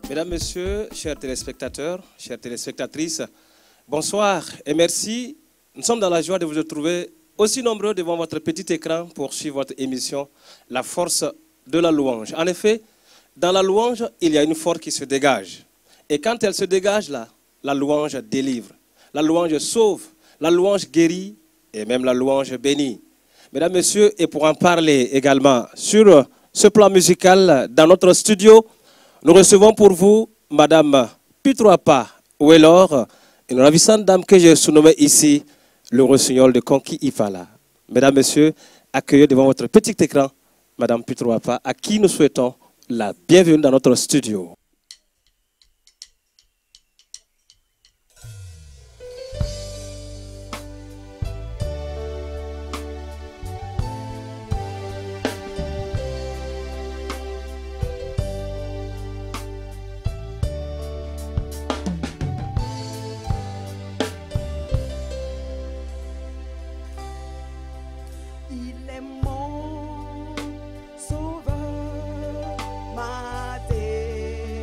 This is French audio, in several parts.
Mesdames, Messieurs, chers téléspectateurs, chères téléspectatrices, bonsoir et merci. Nous sommes dans la joie de vous retrouver aussi nombreux devant votre petit écran pour suivre votre émission « La force de la louange ». En effet, dans la louange, il y a une force qui se dégage. Et quand elle se dégage là, la louange délivre, la louange sauve, la louange guérit et même la louange bénit. Mesdames, Messieurs, et pour en parler également sur ce plan musical dans notre studio, nous recevons pour vous Madame Pitroapa Ouelor, une ravissante dame que j'ai surnommée ici le rossignol de Konki Ifala. Mesdames, Messieurs, accueillez devant votre petit écran Madame Pitroapa, à qui nous souhaitons la bienvenue dans notre studio. Ma délivrance,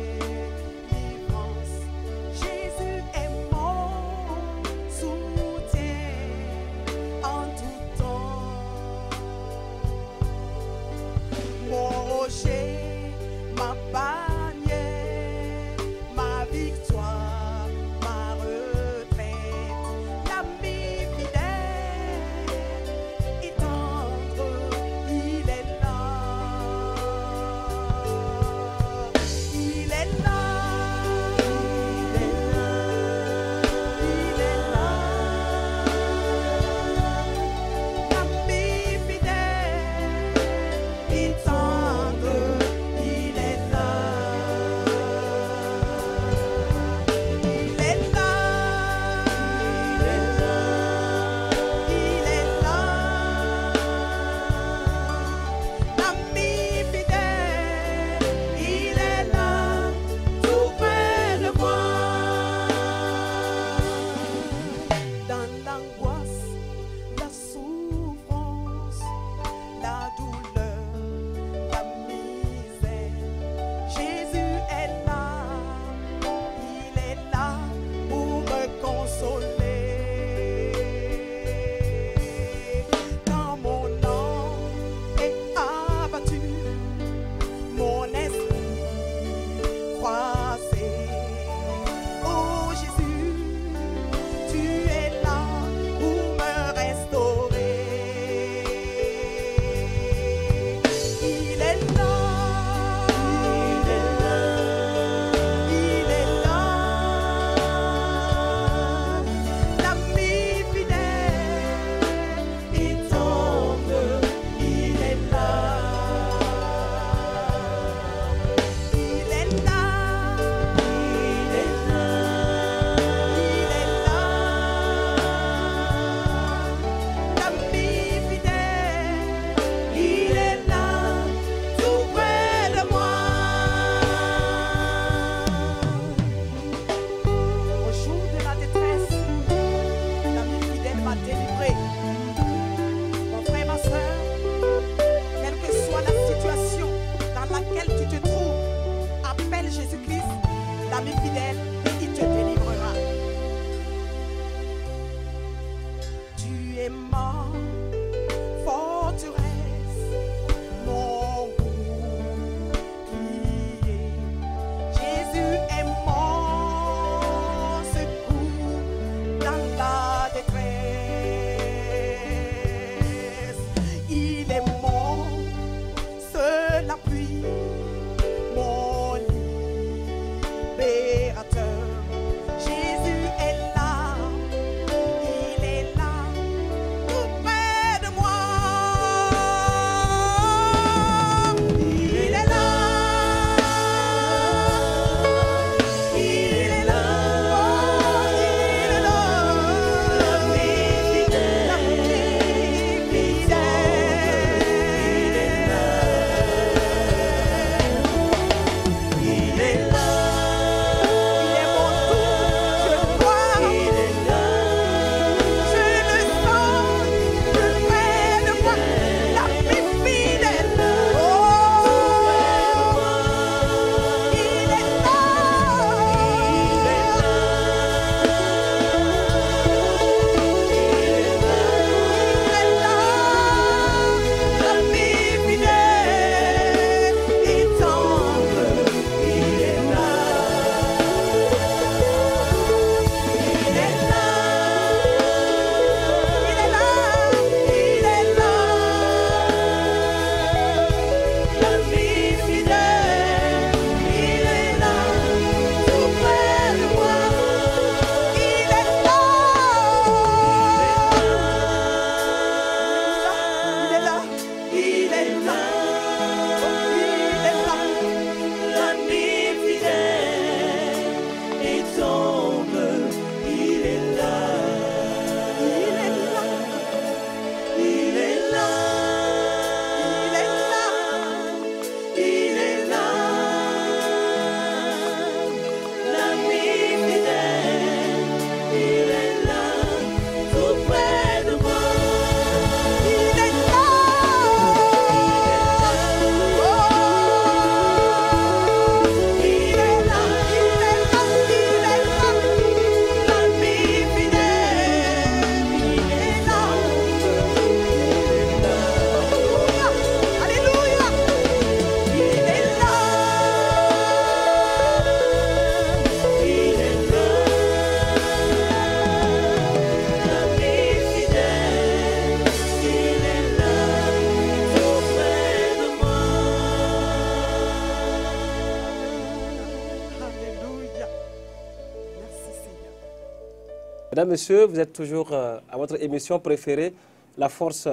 Mesdames, Messieurs, vous êtes toujours à votre émission préférée, La force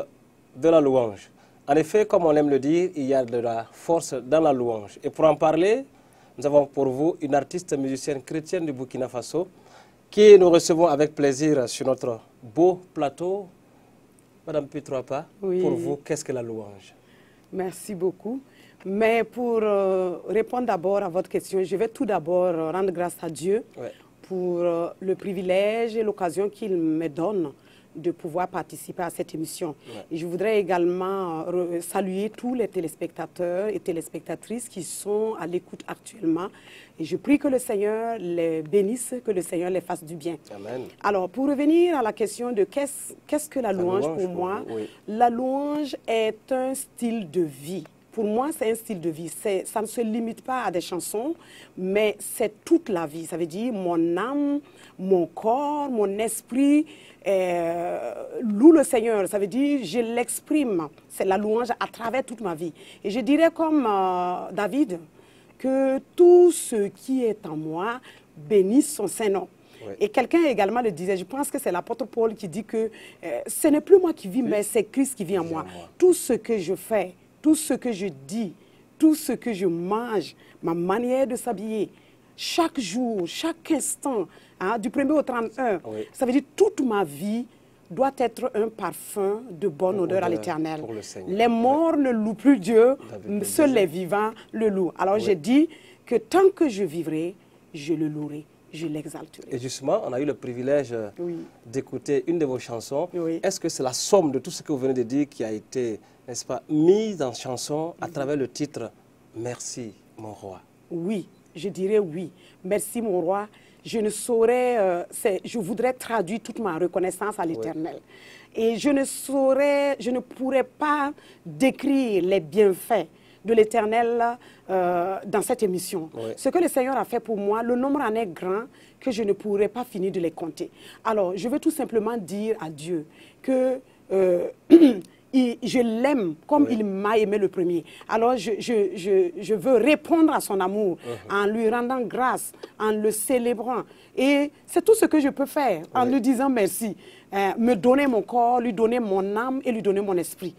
de la louange. En effet, comme on aime le dire, il y a de la force dans la louange. Et pour en parler, nous avons pour vous une artiste musicienne chrétienne du Burkina Faso qui nous recevons avec plaisir sur notre beau plateau. Madame Pitroapa, oui. Pour vous, qu'est-ce que la louange? Merci beaucoup. Mais pour répondre d'abord à votre question, je vais tout d'abord rendre grâce à Dieu pour le privilège et l'occasion qu'il me donne de pouvoir participer à cette émission. Et je voudrais également saluer tous les téléspectateurs et téléspectatrices qui sont à l'écoute actuellement. Et je prie que le Seigneur les bénisse, que le Seigneur les fasse du bien. Amen. Alors, pour revenir à la question de qu'est-ce que la louange pour moi, la louange est un style de vie. Pour moi, c'est un style de vie. Ça ne se limite pas à des chansons, mais c'est toute la vie. Ça veut dire mon âme, mon corps, mon esprit loue le Seigneur. Ça veut dire je l'exprime. C'est la louange à travers toute ma vie. Et je dirais comme David, que tout ce qui est en moi bénisse son Saint-Nom. Oui. Et quelqu'un également le disait, je pense que c'est l'apôtre Paul qui dit que ce n'est plus moi qui vis, mais c'est Christ qui vit en moi. Tout ce que je fais, tout ce que je dis, tout ce que je mange, ma manière de s'habiller, chaque jour, chaque instant, hein, du 1er au 31, ça veut dire toute ma vie doit être un parfum de bonne odeur à l'Éternel. Les morts ne louent plus Dieu, seuls les vivants le louent. Alors j'ai dit que tant que je vivrai, je le louerai. Je l'exalterai. Et justement, on a eu le privilège d'écouter une de vos chansons. Est-ce que c'est la somme de tout ce que vous venez de dire qui a été, n'est-ce pas, mise en chanson à travers le titre « Merci, mon roi ». Oui, je dirais oui. Merci, mon roi. Je ne saurais, je voudrais traduire toute ma reconnaissance à l'Éternel. Et je ne pourrais pas décrire les bienfaits de l'Éternel dans cette émission. Ce que le Seigneur a fait pour moi, le nombre en est grand que je ne pourrais pas finir de les compter. Alors, je veux tout simplement dire à Dieu que je l'aime comme il m'a aimé le premier. Alors, je veux répondre à son amour en lui rendant grâce, en le célébrant. Et c'est tout ce que je peux faire en lui disant merci. Me donner mon corps, lui donner mon âme et lui donner mon esprit.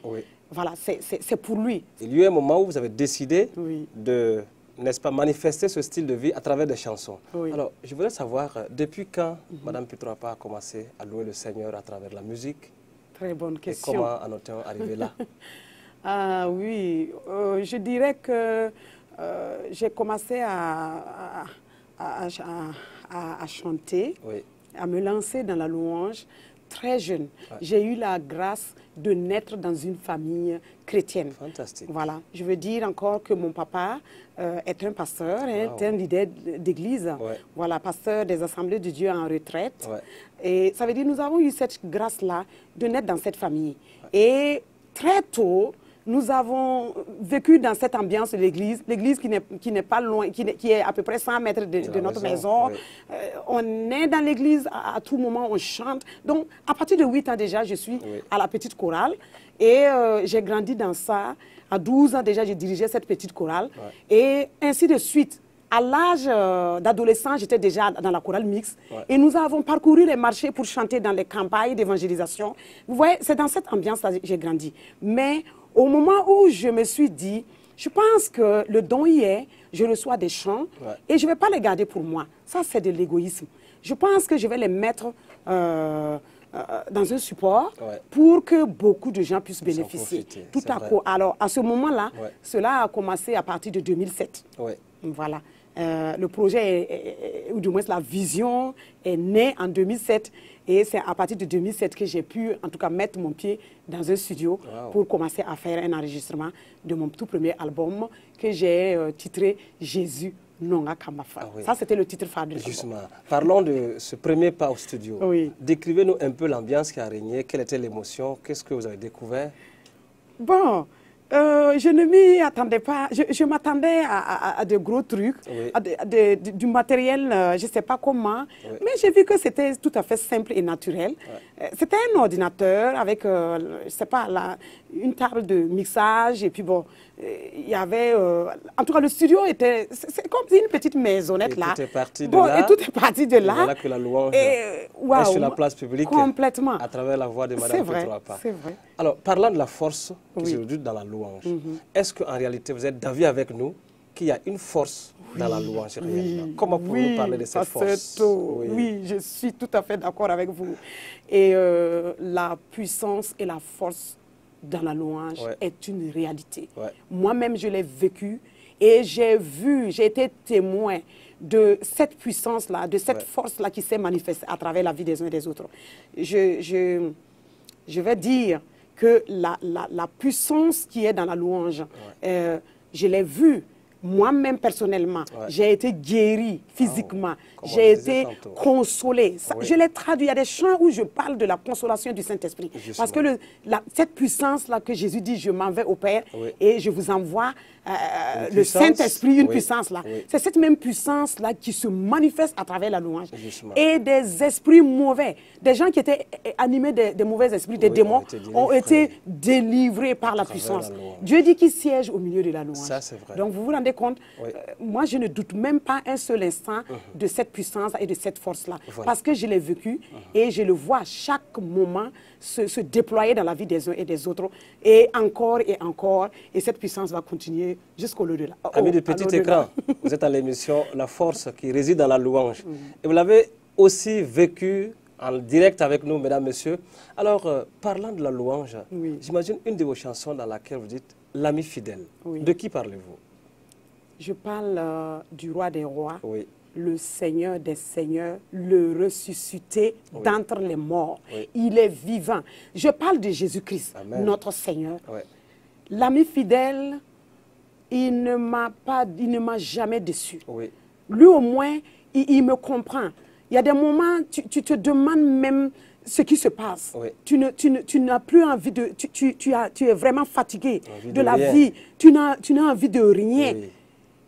Voilà, c'est pour lui. Il y a eu un moment où vous avez décidé de, n'est-ce pas, manifester ce style de vie à travers des chansons. Alors, je voudrais savoir, depuis quand Madame Pitroapa a commencé à louer le Seigneur à travers la musique? Très bonne question. Et comment en est-on arrivé là? Ah oui, je dirais que j'ai commencé à chanter, à me lancer dans la louange très jeune. J'ai eu la grâce de naître dans une famille chrétienne. Fantastique. Voilà. Je veux dire encore que mon papa est un pasteur, est un leader d'église. Voilà, pasteur des Assemblées de Dieu en retraite. Et ça veut dire que nous avons eu cette grâce-là de naître dans cette famille. Et très tôt, nous avons vécu dans cette ambiance de l'église, l'église qui n'est pas loin, qui est à peu près 100 mètres de notre maison. On est dans l'église à tout moment, on chante. Donc, à partir de 8 ans déjà, je suis à la petite chorale. Et j'ai grandi dans ça. À 12 ans déjà, j'ai dirigé cette petite chorale. Et ainsi de suite. À l'âge d'adolescent, j'étais déjà dans la chorale mixte. Et nous avons parcouru les marchés pour chanter dans les campagnes d'évangélisation. Vous voyez, c'est dans cette ambiance-là que j'ai grandi. Mais au moment où je me suis dit, je pense que le don y est, je reçois des chants et je ne vais pas les garder pour moi. Ça, c'est de l'égoïsme. Je pense que je vais les mettre dans un support pour que beaucoup de gens puissent bénéficier. Tout à coup. Alors, à ce moment-là, cela a commencé à partir de 2007. Voilà. Le projet, ou du moins la vision, est née en 2007. Et c'est à partir de 2007 que j'ai pu, en tout cas, mettre mon pied dans un studio pour commencer à faire un enregistrement de mon tout premier album que j'ai titré « Jésus Nonga Kamafa ». Ça, c'était le titre phare de l'album. Justement, parlons de ce premier pas au studio. Décrivez-nous un peu l'ambiance qui a régné. Quelle était l'émotion? Qu'est-ce que vous avez découvert? Bon, je ne m'y attendais pas. Je m'attendais à de gros trucs, à du matériel, je ne sais pas comment. Mais j'ai vu que c'était tout à fait simple et naturel. C'était un ordinateur avec, je ne sais pas, une table de mixage. Et puis bon, il y avait... en tout cas, le studio était... C'est comme une petite maisonnette et là. Tout est parti de là. Et tout est parti de là. Voilà que la louange est sur la place publique. Complètement. À travers la voix de Mme Petro-Apa. C'est vrai. Alors, parlant de la force qui se réduit dans la louange, est-ce qu'en réalité, vous êtes d'avis avec nous qu'il y a une force dans la louange réellement? Comment pouvez-vous parler de cette force? Oui, je suis tout à fait d'accord avec vous. Et la puissance et la force dans la louange est une réalité. Moi-même, je l'ai vécu et j'ai été témoin de cette puissance-là, de cette force-là qui s'est manifestée à travers la vie des uns et des autres. Je vais dire que la puissance qui est dans la louange, je l'ai vue moi-même personnellement. J'ai été guérie physiquement, j'ai été consolée. Je l'ai traduit, il y a des chants où je parle de la consolation du Saint-Esprit. Parce que cette puissance-là que Jésus dit, je m'en vais au Père et je vous envoie le Saint-Esprit, une puissance là. C'est cette même puissance là qui se manifeste à travers la louange. Et des esprits mauvais, des gens qui étaient animés des mauvais esprits, des démons, ont été délivrés par la puissance. Dieu dit qu'il siège au milieu de la louange. Ça, c'est vrai. Donc vous vous rendez compte, moi je ne doute même pas un seul instant de cette puissance et de cette force-là. Parce que je l'ai vécu et je le vois à chaque moment se déployer dans la vie des uns et des autres. Et encore, et cette puissance va continuer jusqu'au delà. Amis de petit écran, vous êtes à l'émission La force qui réside dans la louange. Et vous l'avez aussi vécu en direct avec nous, mesdames, messieurs. Alors, parlant de la louange, j'imagine une de vos chansons dans laquelle vous dites « L'ami fidèle ». De qui parlez-vous? Je parle du roi des rois, le Seigneur des seigneurs, le ressuscité d'entre les morts. Il est vivant. Je parle de Jésus-Christ, notre Seigneur. L'ami fidèle, il ne m'a jamais déçu. Lui au moins, il me comprend. Il y a des moments, tu te demandes même ce qui se passe. Tu n'as plus envie de... Tu es vraiment fatigué de la vie. Tu n'as envie de rien.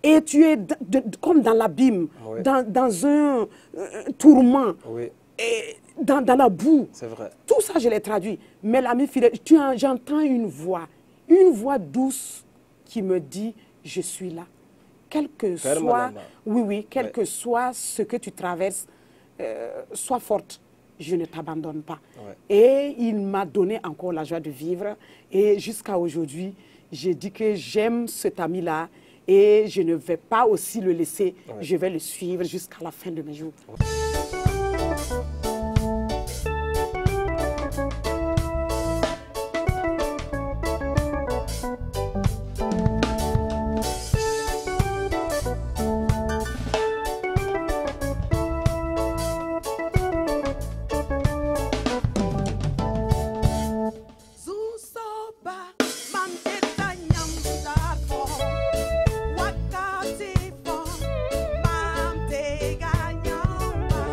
Et tu es comme dans l'abîme, dans un tourment, et dans la boue. C'est vrai. Tout ça, je l'ai traduit. Mais l'ami fidèle, j'entends une voix douce qui me dit, je suis là. Quel que soit, quel que soit ce que tu traverses, sois forte, je ne t'abandonne pas. Et il m'a donné encore la joie de vivre. Et jusqu'à aujourd'hui, j'ai dit que j'aime cet ami-là et je ne vais pas aussi le laisser. Je vais le suivre jusqu'à la fin de mes jours. Wakati fo, mam te ganyan ba.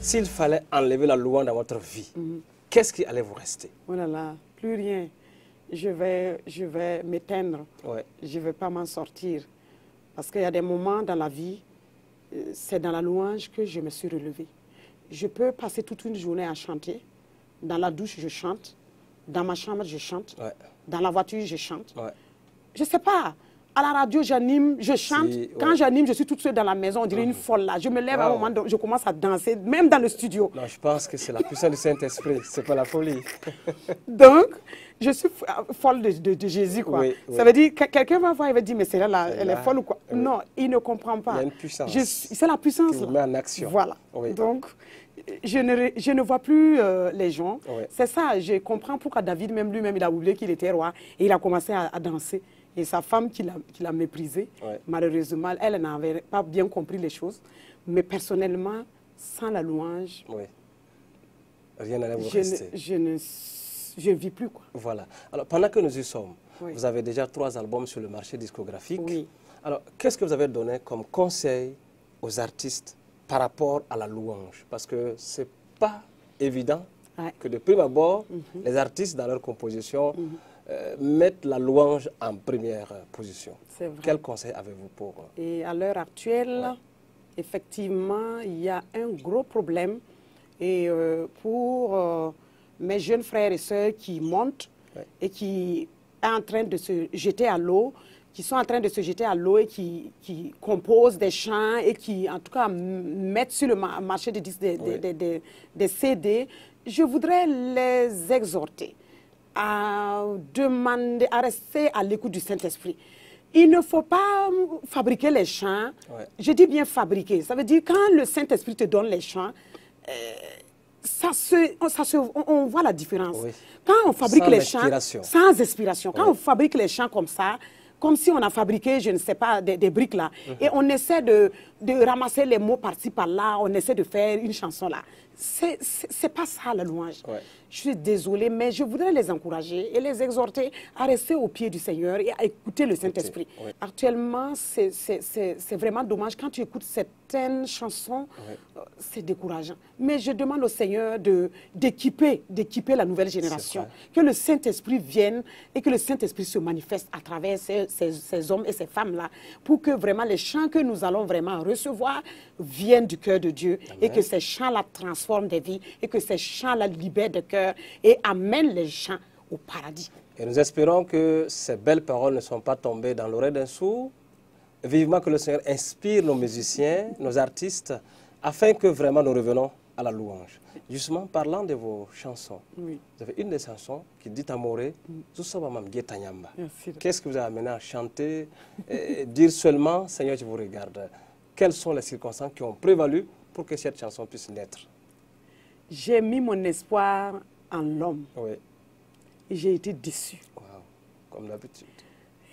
S'il fallait enlever la louange dans votre vie, qu'est-ce qui allait vous rester? Oh là là, plus rien. Je vais m'éteindre. Ouais. Je ne vais pas m'en sortir. Parce qu'il y a des moments dans la vie, c'est dans la louange que je me suis relevée. Je peux passer toute une journée à chanter. Dans la douche, je chante. Dans ma chambre, je chante. Ouais. Dans la voiture, je chante. Ouais. Je ne sais pas. À la radio, j'anime, je chante. Quand j'anime, je suis toute seule dans la maison, on dirait une folle là. Je me lève à un moment, je commence à danser, même dans le studio. Non, je pense que c'est la puissance du Saint-Esprit, c'est pas la folie. Donc, je suis folle de Jésus, quoi. Oui, ça veut dire que quelqu'un va voir et va dire, mais c'est là, elle est folle ou quoi? Oui. Non, il ne comprend pas. Il y a une puissance. C'est la puissance. Qui vous met en action. Voilà. Oui. Donc, je ne vois plus les gens. Oui. C'est ça, je comprends pourquoi David, même lui-même, il a oublié qu'il était roi et il a commencé à danser. Et sa femme qui l'a méprisé, malheureusement, elle n'avait pas bien compris les choses. Mais personnellement, sans la louange, rien n'allait vous rester. Je ne vis plus, quoi. Voilà. Alors, pendant que nous y sommes, vous avez déjà 3 albums sur le marché discographique. Oui. Alors, qu'est-ce que vous avez donné comme conseil aux artistes par rapport à la louange? Parce que ce n'est pas évident que de prime abord, les artistes, dans leur composition, mettre la louange en première position. Quel conseil avez-vous pour... Et à l'heure actuelle, effectivement, il y a un gros problème. Et pour mes jeunes frères et sœurs qui montent et qui sont en train de se jeter à l'eau, et qui composent des chants et qui, en tout cas, mettent sur le marché des disques des CD, je voudrais les exhorter à demander, à rester à l'écoute du Saint-Esprit. Il ne faut pas fabriquer les chants. Je dis bien fabriquer. Ça veut dire quand le Saint-Esprit te donne les chants, on voit la différence. Oui. Quand on fabrique les chants sans inspiration, quand on fabrique les chants comme ça, comme si on a fabriqué, je ne sais pas, des briques là, et on essaie de ramasser les mots par-ci, par-là, on essaie de faire une chanson là. C'est pas ça la louange. Je suis désolée, mais je voudrais les encourager et les exhorter à rester au pied du Seigneur et à écouter le Saint-Esprit. Actuellement, c'est vraiment dommage. Quand tu écoutes certaines chansons, c'est décourageant. Mais je demande au Seigneur d'équiper la nouvelle génération. Que le Saint-Esprit vienne et que le Saint-Esprit se manifeste à travers ces hommes et ces femmes-là pour que vraiment les chants que nous allons vraiment recevoir viennent du cœur de Dieu. Amen. Et que ces chants-là transforment des vies et que ces chants-là libèrent des cœurs et amènent les gens au paradis. Et nous espérons que ces belles paroles ne sont pas tombées dans l'oreille d'un sourd. Vivement que le Seigneur inspire nos musiciens, nos artistes, afin que vraiment nous revenons à la louange. Justement, parlant de vos chansons, oui. Vous avez une des chansons qui dit Amoré, qu'est-ce que vous avez amené à chanter, dire seulement, Seigneur, je vous regarde. Quelles sont les circonstances qui ont prévalu pour que cette chanson puisse naître? J'ai mis mon espoir en l'homme. Oui. Et j'ai été déçue. Wow. Comme d'habitude.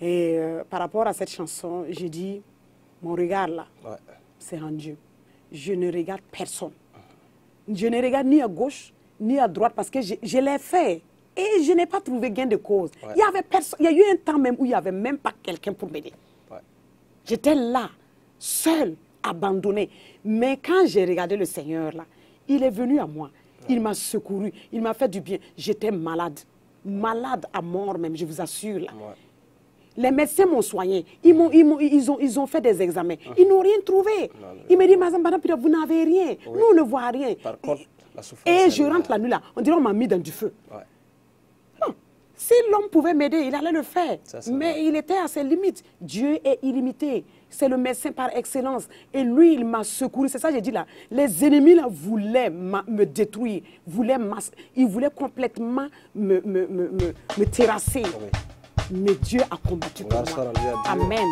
Et par rapport à cette chanson, j'ai dit, mon regard là, ouais. C'est en Dieu. Je ne regarde personne. Je ne regarde ni à gauche, ni à droite, parce que je l'ai fait. Et je n'ai pas trouvé gain de cause. Ouais. Il y avait personne. Il y a eu un temps même où il n'y avait même pas quelqu'un pour m'aider. Ouais. J'étais là, seule, abandonnée. Mais quand j'ai regardé le Seigneur là, il est venu à moi. Ouais. Il m'a secouru, il m'a fait du bien. J'étais malade. Malade à mort même, je vous assure. Là. Ouais. Les médecins m'ont soigné. Ils ont fait des examens. Ils n'ont rien trouvé. Ils me disent, Madame, vous n'avez rien. Oui. Nous, on ne voit rien. Par contre, la souffrance. Et je rentre la nuit là. On dirait qu'on m'a mis dans du feu. Ouais. Non. Si l'homme pouvait m'aider, il allait le faire. Mais il était à ses limites. Dieu est illimité. C'est le médecin par excellence. Et lui, il m'a secouru. C'est ça que j'ai dit là. Les ennemis là voulaient me détruire. Ils voulaient complètement me terrasser. Oui. Mais Dieu a combattu pour moi. Amen.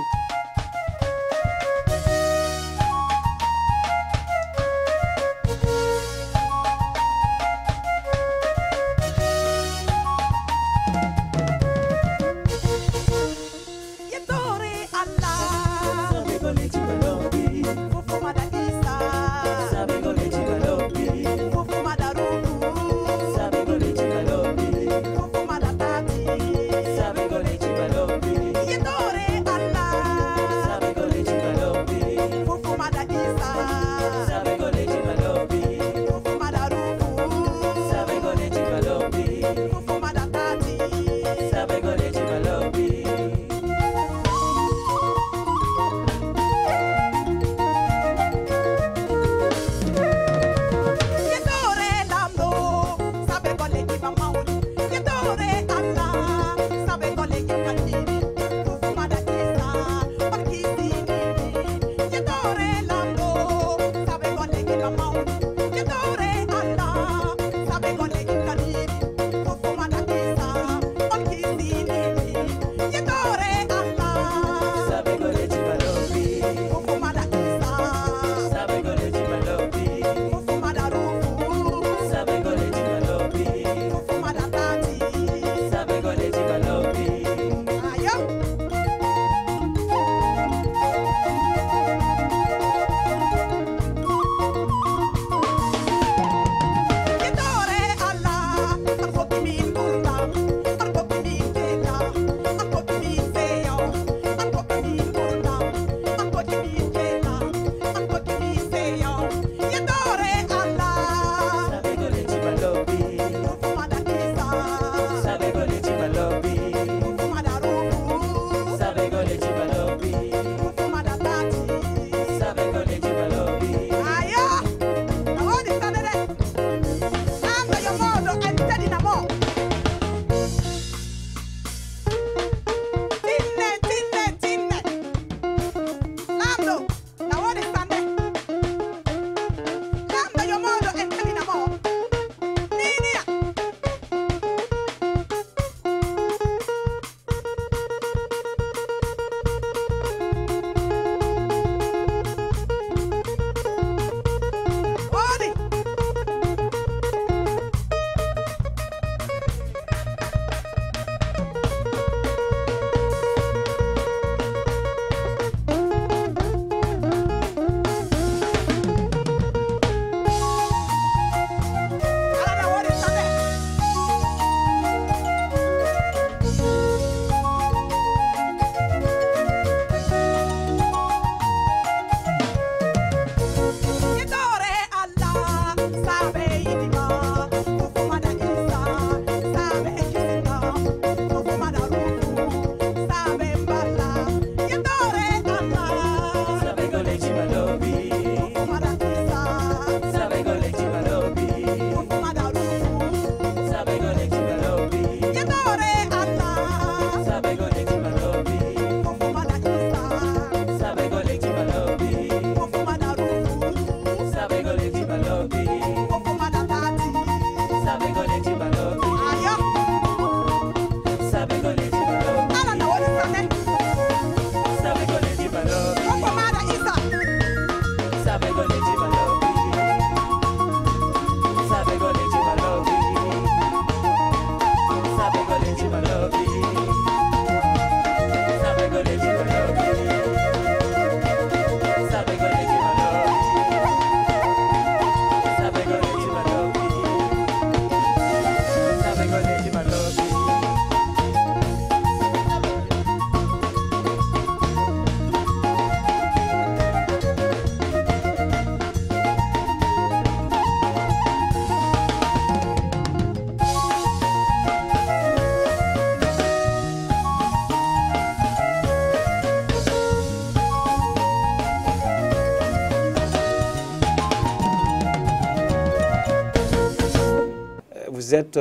vous êtes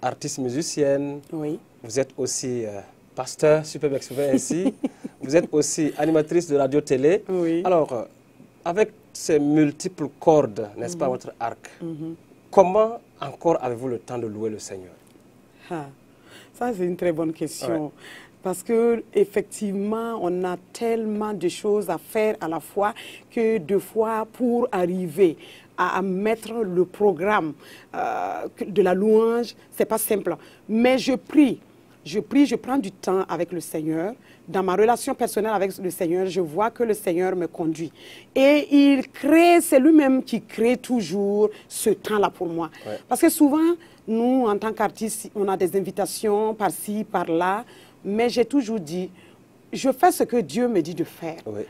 artiste musicienne, Oui. vous êtes aussi pasteur, si je peux m'exprimer ainsi, vous êtes aussi animatrice de radio-télé. Oui. Alors, avec ces multiples cordes, n'est-ce pas, votre arc, comment encore avez-vous le temps de louer le Seigneur? Ça, c'est une très bonne question. Ouais. Parce que effectivement, on a tellement de choses à faire à la fois que deux fois pour arriver à mettre le programme de la louange, c'est pas simple. Mais je prie, je prends du temps avec le Seigneur. Dans ma relation personnelle avec le Seigneur, je vois que le Seigneur me conduit. Et il crée, c'est lui-même qui crée toujours ce temps-là pour moi. Ouais. Parce que souvent, nous, en tant qu'artistes, on a des invitations par-ci, par-là. Mais j'ai toujours dit, je fais ce que Dieu me dit de faire. Oui,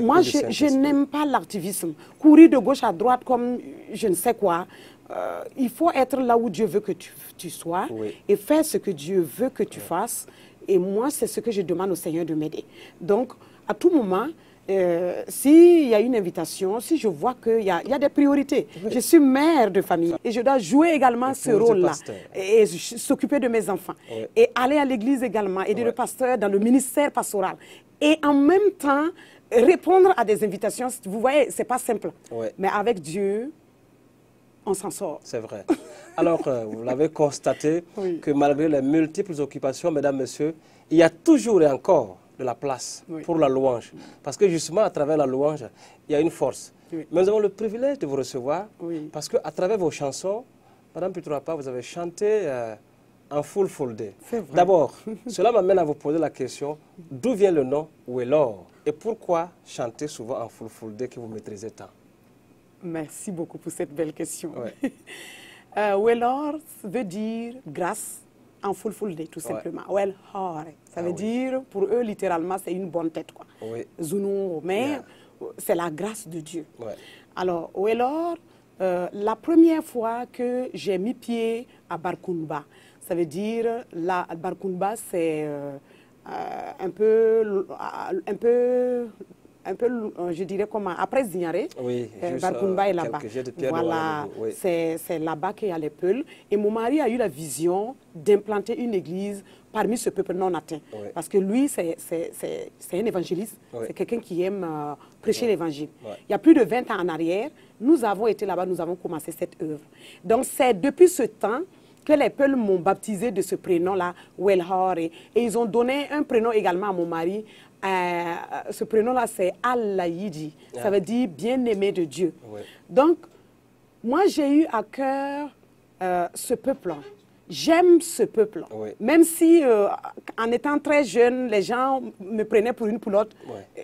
moi, je n'aime pas l'activisme. Courir de gauche à droite comme je ne sais quoi. Il faut être là où Dieu veut que tu sois et faire ce que Dieu veut que tu fasses. Et moi, c'est ce que je demande au Seigneur de m'aider. Donc, à tout moment, s'il y a une invitation, si je vois qu'il y a des priorités, je suis mère de famille et je dois jouer également ce rôle-là et s'occuper de mes enfants et aller à l'église également, aider le pasteur dans le ministère pastoral et en même temps répondre à des invitations. Vous voyez, c'est pas simple, mais avec Dieu, on s'en sort. C'est vrai. Alors, vous l'avez constaté que malgré les multiples occupations, mesdames, messieurs, il y a toujours et encore de la place pour la louange. Parce que justement, à travers la louange, il y a une force. Mais nous avons le privilège de vous recevoir parce qu'à travers vos chansons, Madame Pitroapa, vous avez chanté en full day. D'abord, cela m'amène à vous poser la question, d'où vient le nom Welor? Et pourquoi chanter souvent en full day que vous maîtrisez tant? Merci beaucoup pour cette belle question. Welor veut dire grâce en full day, tout simplement. Welor, ça veut dire, pour eux, littéralement, c'est une bonne tête, quoi. Zounou, mais c'est la grâce de Dieu. Alors, Welor, la première fois que j'ai mis pied à Barkounba, ça veut dire, Barkounba, c'est un peu, je dirais comment, après Zignaré, Barkounba est là-bas. Voilà, c'est là-bas qu'il y a les Peuls. Et mon mari a eu la vision d'implanter une église parmi ce peuple non atteint. Parce que lui, c'est un évangéliste, c'est quelqu'un qui aime prêcher l'évangile. Il y a plus de 20 ans en arrière, nous avons été là-bas, nous avons commencé cette œuvre. Donc c'est depuis ce temps que les Peuls m'ont baptisé de ce prénom-là, Welhor. Et ils ont donné un prénom également à mon mari. Ce prénom-là, c'est Al-Laïdi. Ça veut dire bien-aimé de Dieu. Donc, moi, j'ai eu à cœur ce peuple. J'aime ce peuple. Même si, en étant très jeune, les gens me prenaient pour une poulotte.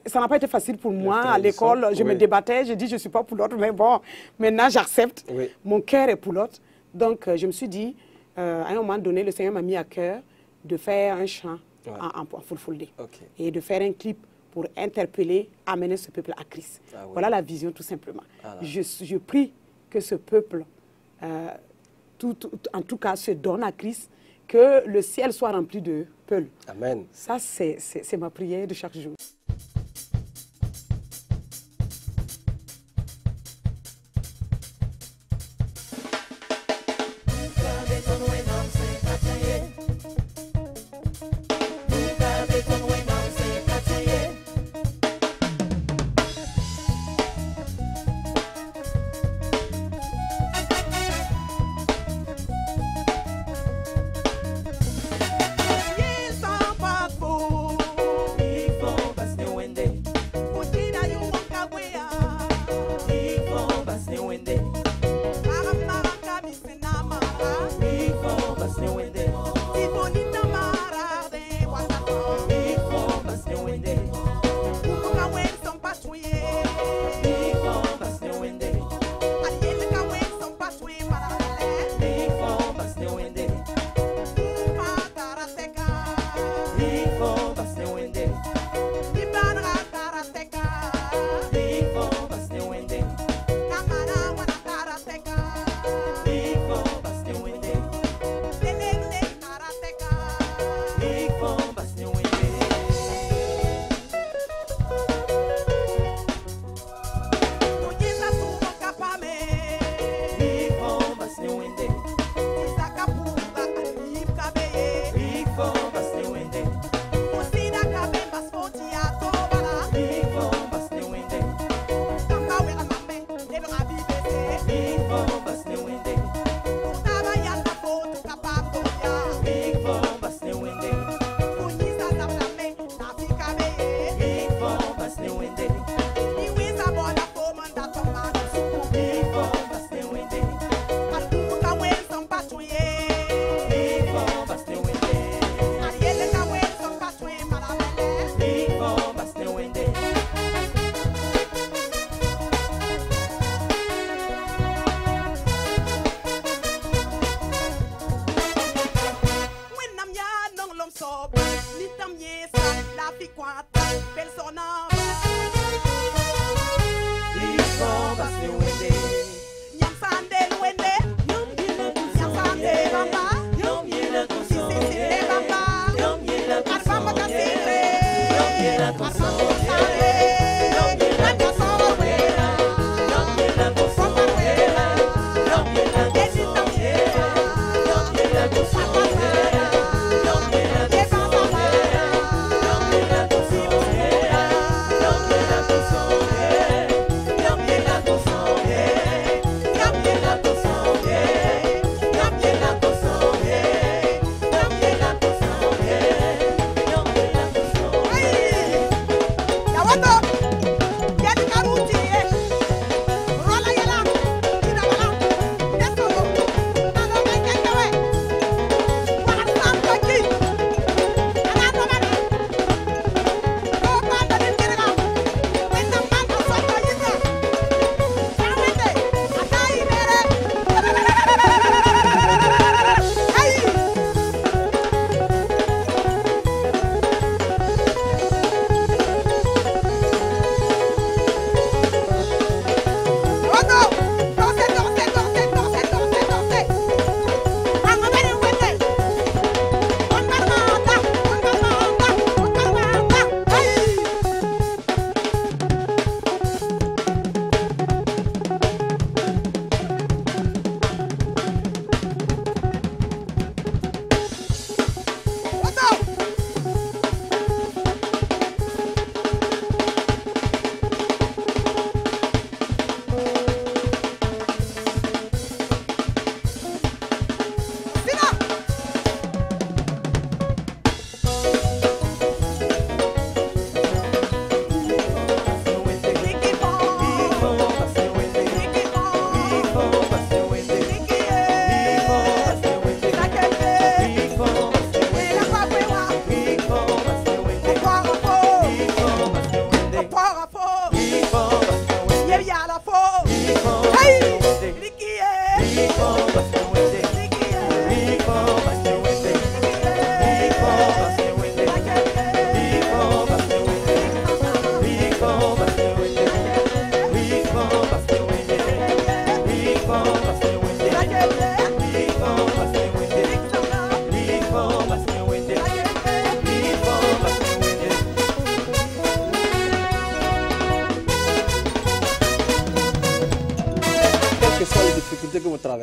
Ça n'a pas été facile pour moi. À l'école, je me débattais. Je dis, je ne suis pas poulotte, mais bon, maintenant, j'accepte. Mon cœur est poulotte. Donc, je me suis dit, à un moment donné, le Seigneur m'a mis à cœur de faire un chant en full day. Et de faire un clip pour interpeller, amener ce peuple à Christ. Voilà la vision, tout simplement. Je prie que ce peuple, en tout cas, se donne à Christ, que le ciel soit rempli de Peuls. Amen. Ça, c'est ma prière de chaque jour.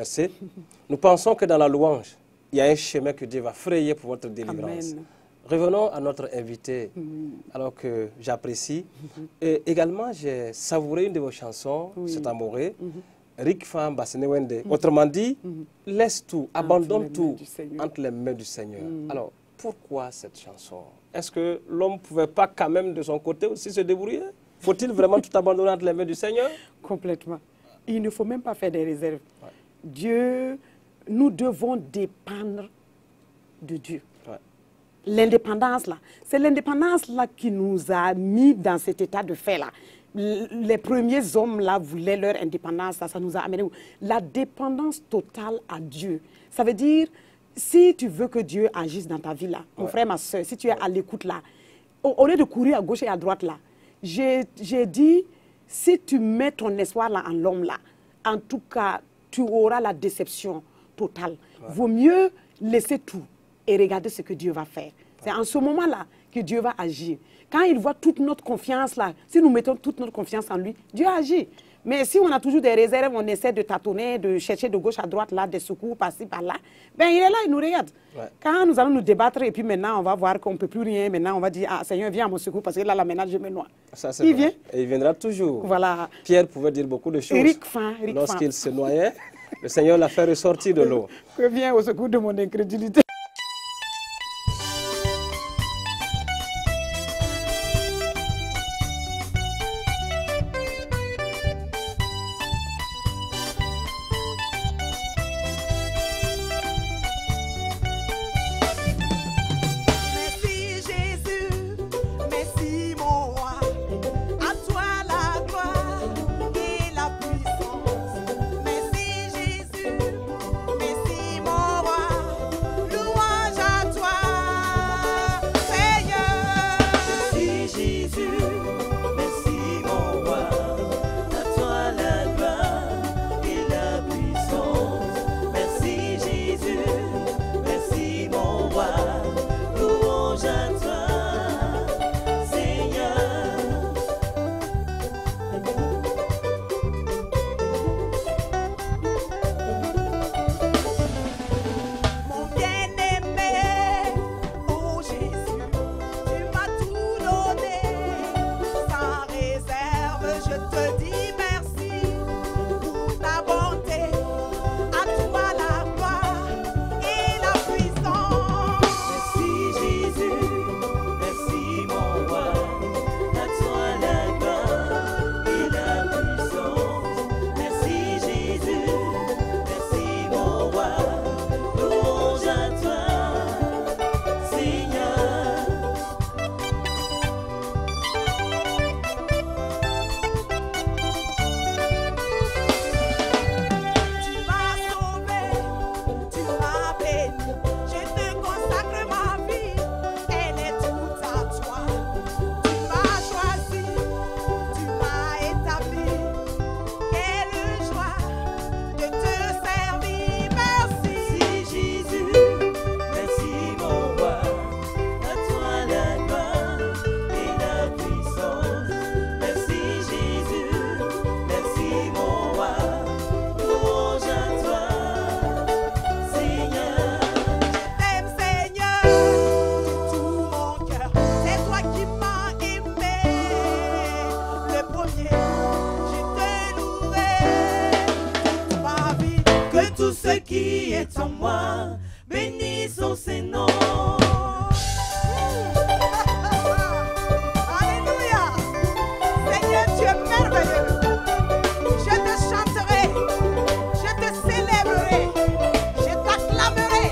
traversé. Nous pensons que dans la louange, il y a un chemin que Dieu va frayer pour votre délivrance. Amen. Revenons à notre invité, alors que j'apprécie. Et également, j'ai savouré une de vos chansons, C'est amoureux, Rick Fan Basenewende. Autrement dit, laisse tout, abandonne tout entre les mains du Seigneur. Alors, pourquoi cette chanson? Est-ce que l'homme ne pouvait pas quand même de son côté aussi se débrouiller? Faut-il vraiment tout abandonner entre les mains du Seigneur? Complètement. Il ne faut même pas faire des réserves. Ouais. Dieu, nous devons dépendre de Dieu. Ouais. L'indépendance, là, c'est l'indépendance là qui nous a mis dans cet état de fait, là. Les premiers hommes, là, voulaient leur indépendance, là, ça nous a amené où? La dépendance totale à Dieu. Ça veut dire, si tu veux que Dieu agisse dans ta vie, là, mon frère, ma soeur, si tu es à l'écoute, là, au lieu de courir à gauche et à droite, là, j'ai dit, si tu mets ton espoir là, en l'homme, là, en tout cas, tu auras la déception totale. Vaut mieux laisser tout et regarder ce que Dieu va faire. C'est en ce moment-là que Dieu va agir. Quand il voit toute notre confiance là, si nous mettons toute notre confiance en lui, Dieu agit. Mais si on a toujours des réserves, on essaie de tâtonner, de chercher de gauche à droite, là, des secours par-ci, par-là, ben il est là, il nous regarde. Ouais. Quand nous allons nous débattre et puis maintenant on va voir qu'on ne peut plus rien, maintenant on va dire, ah Seigneur, viens à mon secours parce que là, maintenant je me noie. Ça, il vient. Et il viendra toujours. Voilà. Pierre pouvait dire beaucoup de choses. Lorsqu'il se noyait, le Seigneur l'a fait ressortir de l'eau. Viens au secours de mon incrédulité. qui est en moi, bénissons ses noms. Alléluia. Seigneur, tu es merveilleux. Je te chanterai, je te célébrerai, je t'acclamerai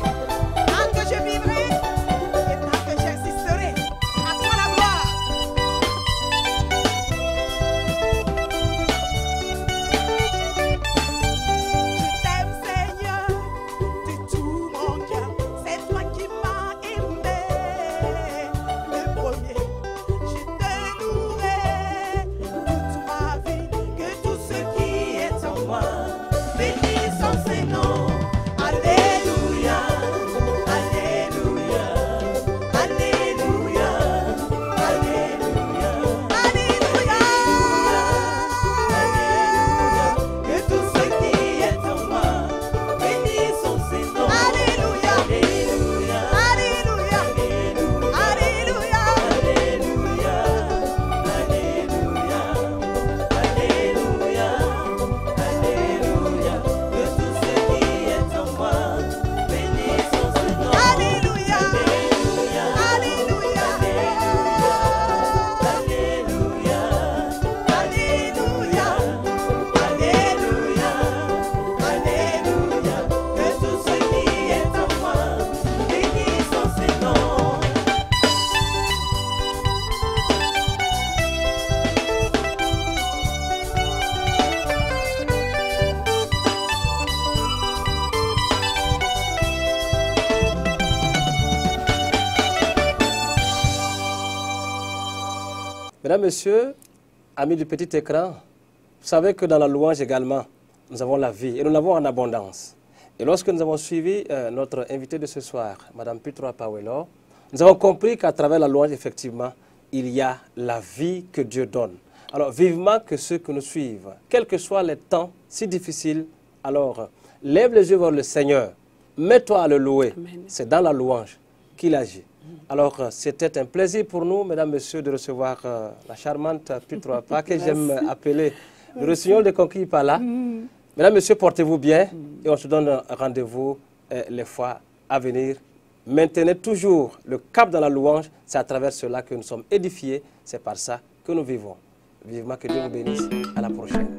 tant que je vivrai et tant que j'existerai. À toi la gloire. Je t'aime, Seigneur, de tout mon cœur. C'est toi qui m'as aimé. Mesdames, Messieurs, amis du petit écran, vous savez que dans la louange également, nous avons la vie et nous l'avons en abondance. Et lorsque nous avons suivi notre invité de ce soir, Mme Pitroa Pawelo, nous avons compris qu'à travers la louange, effectivement, il y a la vie que Dieu donne. Alors, vivement que ceux que nous suivent, quels que soient les temps si difficiles, alors, lève les yeux vers le Seigneur, mets-toi à le louer. C'est dans la louange qu'il agit. Alors, c'était un plaisir pour nous, mesdames, messieurs, de recevoir la charmante Pitroa Pa, que j'aime appeler le rossignol de Conquille Pala. Mesdames, messieurs, portez-vous bien et on se donne rendez-vous les fois à venir. Maintenez toujours le cap dans la louange. C'est à travers cela que nous sommes édifiés. C'est par ça que nous vivons. Vivement que Dieu vous bénisse. À la prochaine.